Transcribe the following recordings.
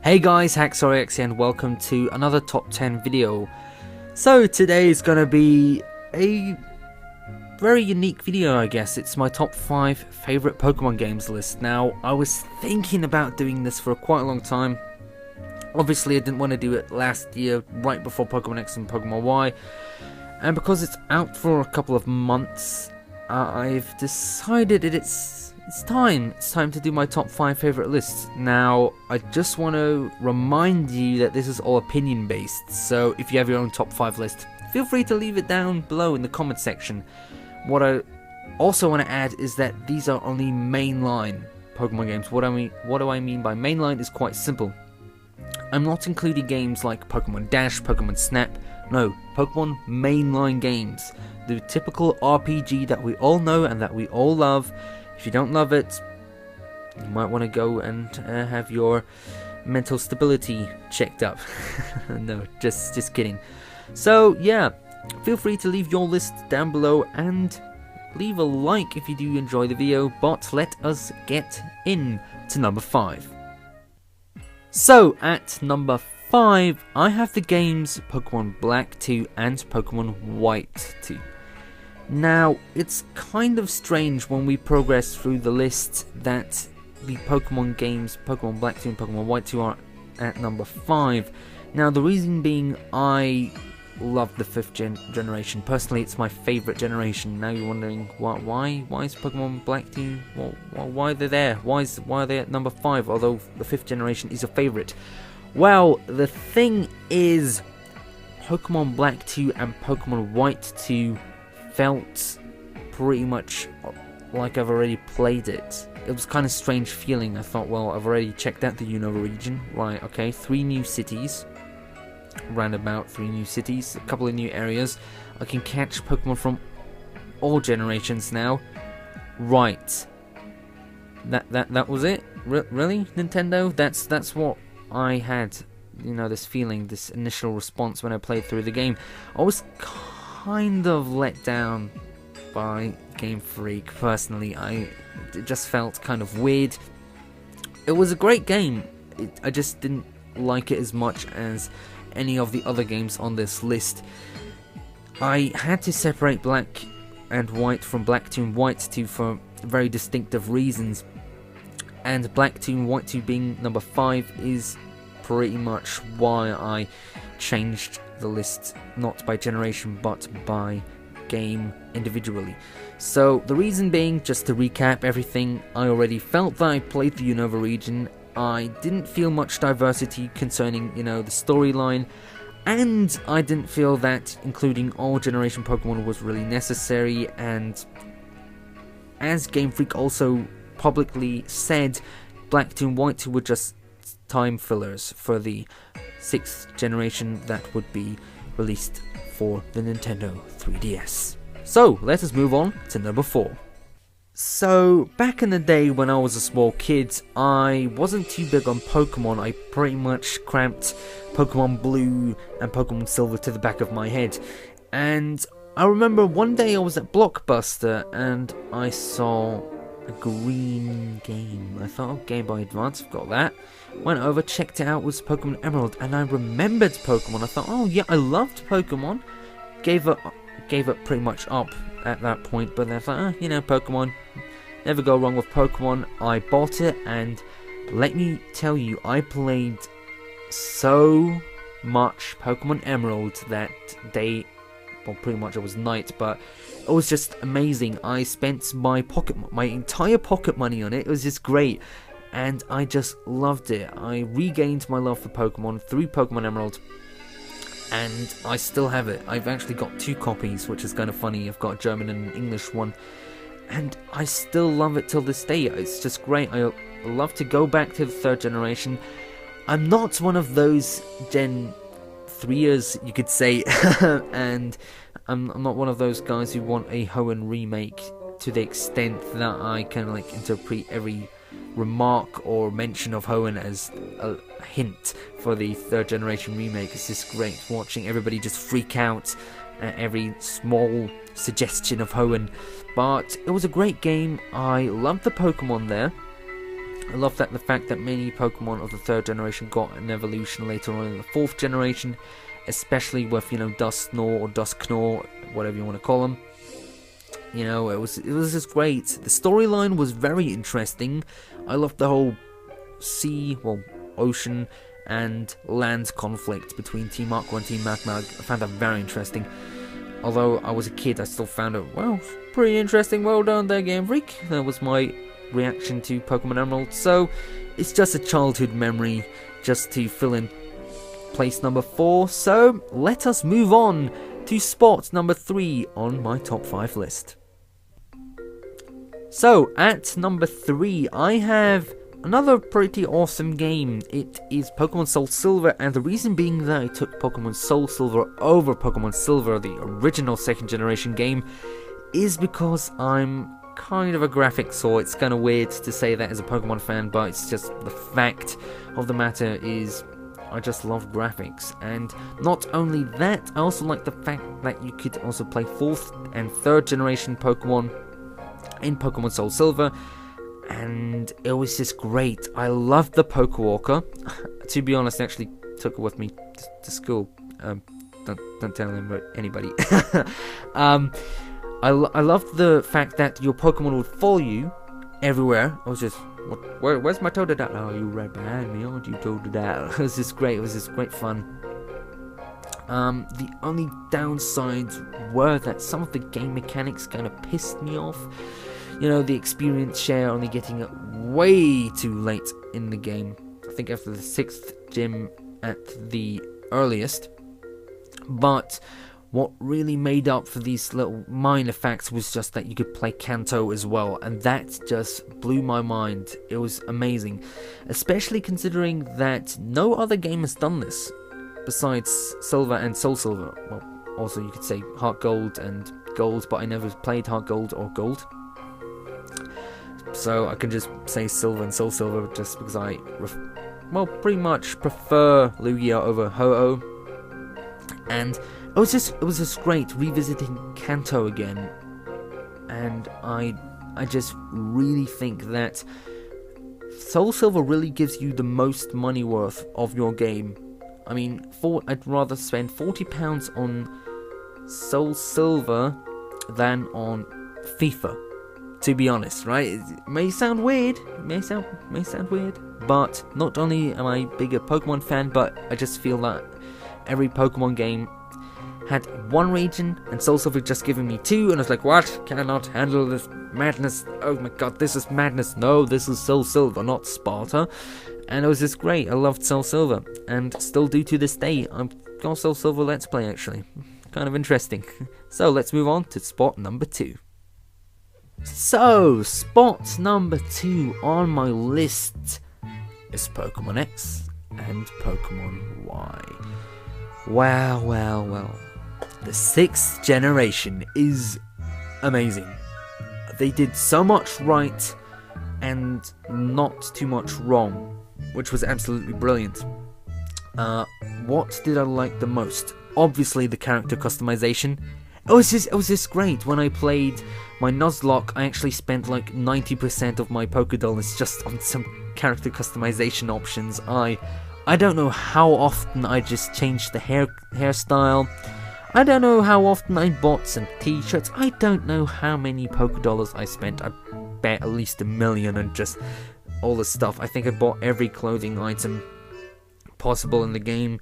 Hey guys, Haxoriax and welcome to another top 10 video. So today is gonna be a very unique video, I guess. It's my top 5 favorite Pokemon games list. Now, I was thinking about doing this for quite a long time. Obviously, I didn't want to do it last year, right before Pokemon X and Pokemon Y. And because it's out for a couple of months, I've decided that it's time to do my top 5 favorite lists. Now, I just want to remind you that this is all opinion based, so if you have your own top 5 list, feel free to leave it down below in the comment section. What I also want to add is that these are only mainline Pokemon games. What do I mean by mainline is quite simple. I'm not including games like Pokemon Dash, Pokemon Snap. No, Pokemon mainline games. The typical RPG that we all know and that we all love. If you don't love it, you might want to go and have your mental stability checked up. No, just kidding. So yeah, feel free to leave your list down below and leave a like if you do enjoy the video, but let us get in to number 5. So at number 5, I have the games Pokemon Black 2 and Pokemon White 2. Now, it's kind of strange when we progress through the list that the Pokemon games, Pokemon Black 2 and Pokemon White 2 are at number 5. Now, the reason being, I love the 5th generation. Personally, it's my favourite generation. Now you're wondering, why is Pokemon Black 2, why are they there? Why are they at number 5, although the 5th generation is a favourite? Well, the thing is, Pokemon Black 2 and Pokemon White 2 felt pretty much like I've already played it. It was kind of strange feeling. I thought, well, I've already checked out the Unova region. Right, okay, 3 new cities. Roundabout 3 new cities, a couple of new areas. I can catch Pokemon from all generations now. Right. That was it? Really, Nintendo? That's what I had, you know, this feeling, this initial response when I played through the game. I was kind of let down by Game Freak, personally. It just felt kind of weird. It was a great game. I just didn't like it as much as any of the other games on this list. I had to separate Black and White from Black 2 and White 2 for very distinctive reasons. And Black 2 and White 2 being number 5 is pretty much why I changed the list, not by generation but by game individually. So the reason being, just to recap everything, I already felt that I played the Unova region. I didn't feel much diversity concerning, you know, the storyline, and I didn't feel that including all generation Pokemon was really necessary. And as Game Freak also publicly said, Black 2 and White 2 were just time fillers for the 6th generation that would be released for the Nintendo 3DS. So let us move on to number 4. So back in the day when I was a small kid, I wasn't too big on Pokemon. I pretty much cramped Pokemon Blue and Pokemon Silver to the back of my head. And I remember one day I was at Blockbuster and I saw a green game. I thought, oh, Game Boy Advance, I've got that. Went over, checked it out, was Pokemon Emerald, and I remembered Pokemon. I thought, oh yeah, I loved Pokemon. Gave it pretty much up at that point, but then I thought, you know, Pokemon, never go wrong with Pokemon. I bought it, and let me tell you, I played so much Pokemon Emerald that day. Well, pretty much it was night, but it was just amazing. I spent my entire pocket money on it. It was just great, and I just loved it. I regained my love for Pokemon through Pokemon Emerald, and I still have it. I've actually got 2 copies, which is kind of funny. I've got a German and an English one, and I still love it till this day. It's just great. I love to go back to the 3rd generation. I'm not one of those Gen 3ers, you could say, and I'm not one of those guys who want a Hoenn remake to the extent that I can like interpret every remark or mention of Hoenn as a hint for the 3rd generation remake. It's just great watching everybody just freak out at every small suggestion of Hoenn. But it was a great game. I loved the Pokemon there. I love that the fact that many Pokemon of the 3rd generation got an evolution later on in the 4th generation, especially with, you know, Dusknoir or Dusknoir, whatever you want to call them. You know, it was just great. The storyline was very interesting. I loved the whole ocean and land conflict between Team Aqua and Team Magma. I found that very interesting. Although I was a kid, I still found it, well, pretty interesting. Well done there, Game Freak. That was my reaction to Pokemon Emerald. So, it's just a childhood memory, just to fill in place number 4. So, let us move on to spot number 3 on my top 5 list. So, at number 3, I have another pretty awesome game. It is Pokemon Soul Silver, and the reason being that I took Pokemon Soul Silver over Pokemon Silver, the original 2nd generation game, is because I'm kind of a graphics saw. It's kind of weird to say that as a Pokemon fan, but it's just the fact of the matter is I just love graphics. And not only that, I also like the fact that you could also play 4th and 3rd generation Pokemon in Pokemon Soul Silver, and it was just great. I loved the Pokewalker. To be honest, I actually took it with me to school. Don't tell anybody. I loved the fact that your Pokemon would follow you everywhere. I was just, where's my Totodile? Oh, you right behind me, aren't you, Totodile? It was just great. It was just great fun. The only downsides were that some of the game mechanics kind of pissed me off. You know, the experience share only getting it way too late in the game. I think after the 6th gym at the earliest. But what really made up for these little minor facts was just that you could play Kanto as well. And that just blew my mind. It was amazing. Especially considering that no other game has done this besides Silver and Soul Silver. Well, also you could say Heart Gold and Gold, but I never played Heart Gold or Gold. So I can just say Silver and Soul Silver just because I, pretty much prefer Lugia over Ho-Oh. And it was just great revisiting Kanto again. And I just really think that Soul Silver really gives you the most money worth of your game. I mean, I'd rather spend £40 on Soul Silver than on FIFA. To be honest, right? It may sound weird, may sound weird, but not only am I a bigger Pokemon fan, but I just feel that every Pokemon game had one region, and Soul Silver just giving me 2, and I was like, what? Cannot handle this madness. Oh my god, this is madness. No, this is Soul Silver, not Sparta. And it was just great. I loved Soul Silver, and still do to this day. I've got Soul Silver Let's Play, actually. Kind of interesting. So, let's move on to spot number 2. So, spot number 2 on my list is Pokemon X and Pokemon Y. Well. The 6th generation is amazing. They did so much right and not too much wrong, which was absolutely brilliant. What did I like the most? Obviously the character customization. It was just great. When I played my Nuzlocke, I actually spent like 90% of my Pokédollars just on some character customization options. I don't know how often I just changed the hairstyle. I don't know how often I bought some t-shirts. I don't know how many Pokédollars I spent. I bet at least 1 million on just all the stuff. I think I bought every clothing item possible in the game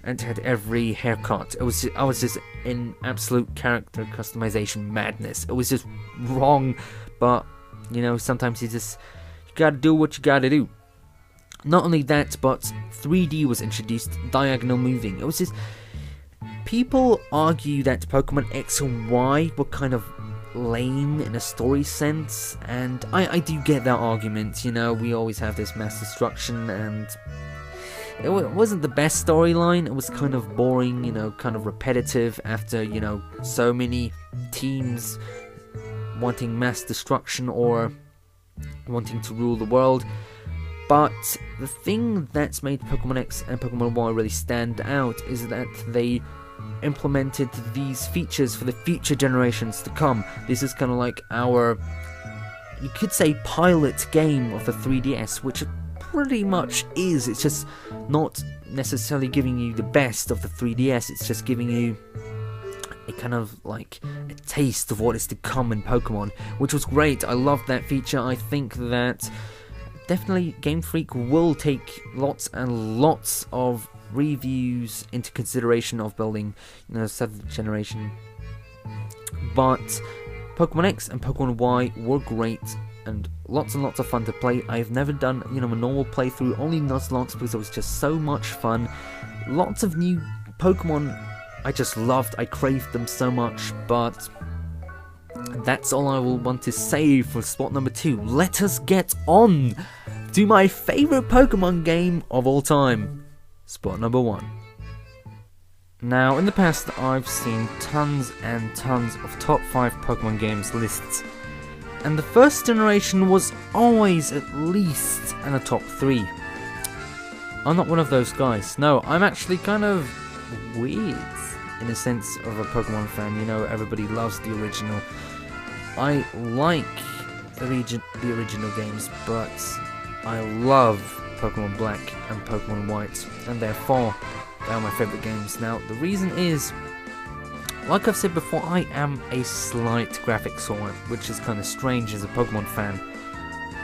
and had every haircut. I was just in absolute character customization madness. It was just wrong, but you know, sometimes you gotta do what you gotta do. Not only that, but 3D was introduced, diagonal moving. It was just, people argue that Pokemon X and Y were kind of lame in a story sense, and I do get that argument. You know, we always have this mass destruction, and it wasn't the best storyline. It was kind of boring, you know, kind of repetitive after, you know, so many teams wanting mass destruction or wanting to rule the world. But the thing that's made Pokemon X and Pokemon Y really stand out is that they implemented these features for the future generations to come. This is kind of like our you could say, pilot game of the 3DS, which it pretty much is. It's just not necessarily giving you the best of the 3DS, it's just giving you a kind of like a taste of what is to come in Pokemon, which was great. I loved that feature. I think that definitely Game Freak will take lots and lots of reviews into consideration of building, 7th generation. But Pokemon X and Pokemon Y were great and lots of fun to play. I've never done, a normal playthrough, only Nuzlocke, because it was just so much fun. Lots of new Pokemon I just loved, I craved them so much, but that's all I will want to say for spot number 2. Let us get on to my favourite Pokemon game of all time, spot number 1. Now, in the past, I've seen tons and tons of top 5 Pokemon games lists, and the first generation was always at least in the top 3. I'm not one of those guys. No, I'm actually kind of weird in a sense of a Pokemon fan. Everybody loves the original. I like the original games, but I love Pokemon Black and Pokemon White, and therefore they are my favourite games. Now, the reason is, like I've said before, I am a slight graphics whore, which is kind of strange as a Pokemon fan,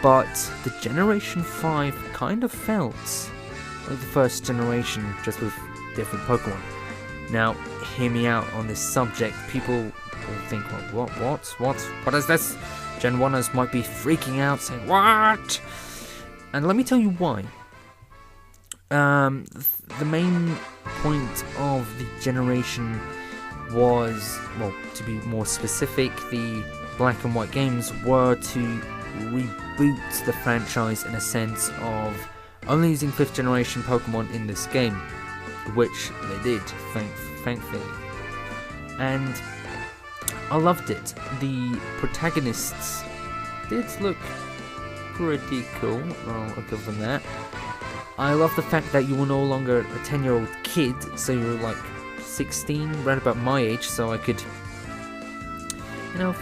but the Generation 5 kind of felt like the first generation, just with different Pokemon. Now, hear me out on this subject. People will think, well, what is this? Gen 1ers might be freaking out, saying, what? And let me tell you why. The main point of the generation was, well, to be more specific, the Black and White games were to reboot the franchise in a sense of only using 5th generation Pokemon in this game, which they did, thankfully. And I loved it. The protagonists did look pretty cool, I'll give them that. I love the fact that you were no longer a 10-year-old kid, so you were like 16, right about my age, so I could,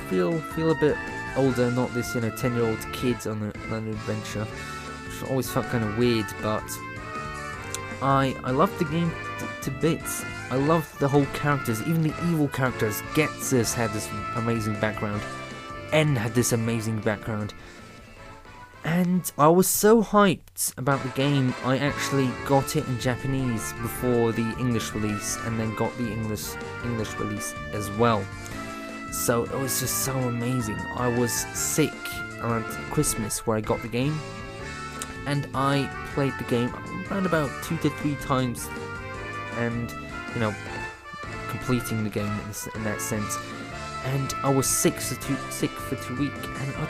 feel a bit older, not this, 10-year-old kid on an adventure, which always felt kind of weird, but I loved the game to bits. I loved the whole characters, even the evil characters. Getsus had this amazing background. N had this amazing background. And I was so hyped about the game, I actually got it in Japanese before the English release, and then got the English release as well. So it was just so amazing. I was sick around Christmas where I got the game, and I played the game around about 2 to 3 times, and completing the game in that sense. And I was sick for 2 weeks, and I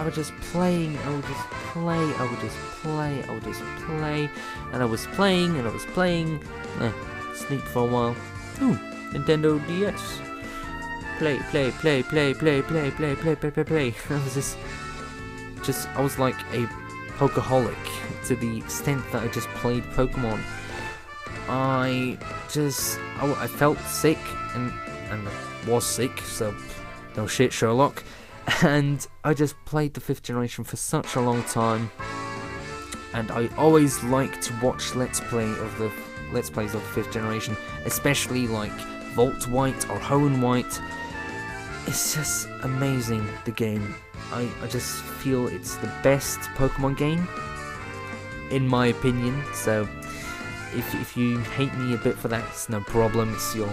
was just playing, and I was playing, sleep for a while. Ooh, Nintendo DS. Play. I was like a Pokeholic to the extent that I just played Pokemon. I felt sick and was sick, so no shit, Sherlock. And I just played the 5th generation for such a long time, and I always like to watch let's plays of the 5th generation, especially like Volt White or Hoenn White. It's just amazing, the game. I just feel it's the best Pokemon game, in my opinion. So if you hate me a bit for that, it's no problem. It's your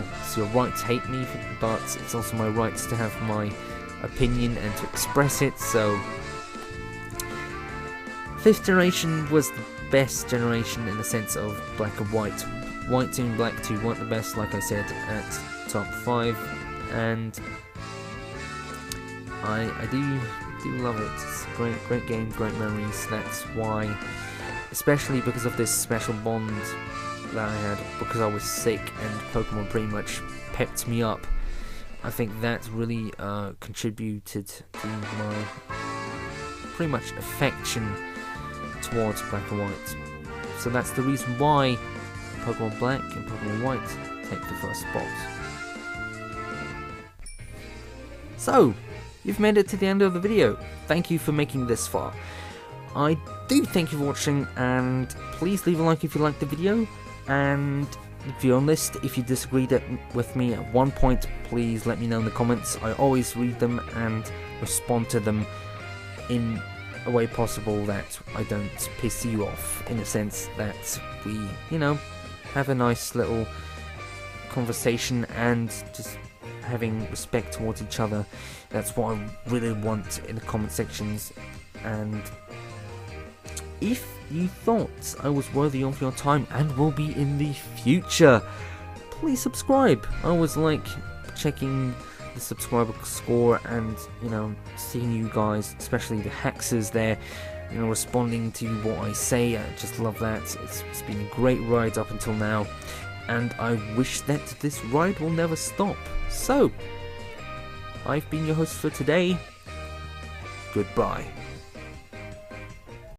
right to hate me, but it's also my right to have my opinion and to express it. So 5th generation was the best generation in the sense of Black and White. White 2 and Black 2 weren't the best, like I said, at top 5, and I do love it. It's a great game, great memories. That's why, especially because of this special bond that I had, because I was sick and Pokemon pretty much pepped me up, I think that really contributed to my pretty much affection towards Black and White. So that's the reason why Pokemon Black and Pokemon White take the first spot. So, you've made it to the end of the video. Thank you for making this far. I do thank you for watching, and please leave a like if you liked the video, and if you're honest, if you disagreed with me at one point, please let me know in the comments. I always read them and respond to them in a way possible that I don't piss you off, in a sense that we, you know, have a nice little conversation and just having respect towards each other. That's what I really want in the comment sections. And if you thought I was worthy of your time and will be in the future, please subscribe. I always like checking the subscriber score and, you know, seeing you guys, especially the Haxers there, you know, responding to what I say. I just love that. It's been a great ride up until now, and I wish that this ride will never stop. So, I've been your host for today. Goodbye.